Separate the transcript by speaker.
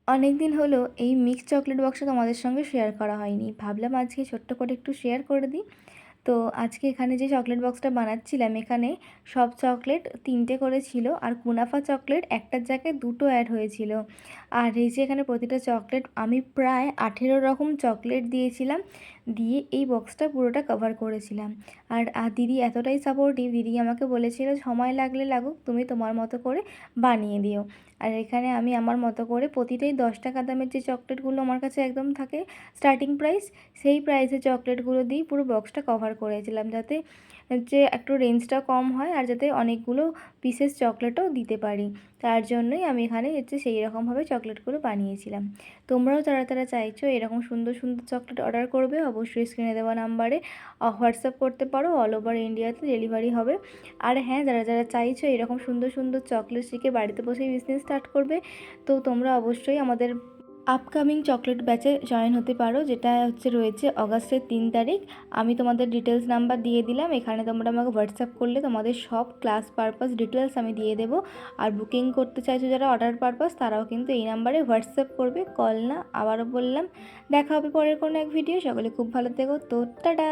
Speaker 1: অনেক দিন হলো এই মিক্স চকলেট বক্সটা তোমাদের সঙ্গে শেয়ার করা হয়নি। ভাবলাম আজকে ছোট্ট করে একটু শেয়ার করে দিই। তো আজকে এখানে যে চকলেট বক্সটা বানাচ্ছিলাম, এখানে সব চকলেট 3টে করে ছিল, আর কুনাফা চকলেট একটার জায়গায় 2টো অ্যাড হয়েছিল। আর এই যে এখানে প্রতিটা চকলেট আমি প্রায় 18 রকম চকলেট দিয়েছিলাম, দিয়ে এই বক্সটা পুরোটা কভার করেছিলাম। আর দিদি এতটাই সাপোর্টিভ, দিদি আমাকে বলেছিল সময় লাগলে লাগুক, তুমি তোমার মতো করে বানিয়ে দিও। আর এখানে আমি আমার মতো করে প্রতিটাই 10 টাকা দামের যে চকলেটগুলো আমার কাছে একদম থাকে স্টার্টিং প্রাইস, সেই প্রাইসের চকলেটগুলো দিয়ে পুরো বক্সটা কভার করেছিলাম, যাতে যে একটু রেঞ্জটা কম হয় আর যাতে অনেকগুলো পিসেস চকলেটও দিতে পারি। তার জন্যই আমি এখানে হচ্ছে সেই রকমভাবে চকলেটগুলো বানিয়েছিলাম। তোমরাও যারা যারা চাইছো এরকম সুন্দর সুন্দর চকলেট অর্ডার করবে, অবশ্যই স্ক্রিনে দেওয়া নাম্বারে হোয়াটসঅ্যাপ করতে পারো, অল ওভার ইন্ডিয়াতে ডেলিভারি হবে। আর হ্যাঁ, যারা যারা চাইছো এরকম সুন্দর সুন্দর চকলেট শিখে বাড়িতে বসেই বিজনেস স্টার্ট করবে, তো তোমরা অবশ্যই আমাদের আপকামিং চকলেট ব্যাচে জয়েন হতে পারো, যেটা রয়েছে অগাস্টের 3 তারিখ। আমি তোমাদের ডিটেলস নাম্বার দিয়ে দিলাম, এখানে তোমরা আমাকে হোয়াটসঅ্যাপ করলে তোমাদের সব ক্লাস পারপাস ডিটেলস আমি দিয়ে দেবো। আর বুকিং করতে চাইছো যারা অর্ডার পারপাস, তারাও কিন্তু এই নাম্বারে হোয়াটসঅ্যাপ করবে, কল না। আবারও বললাম, দেখা হবে পরের কোনো এক ভিডিও। সকলে খুব ভালো থেকো, তো টাটা।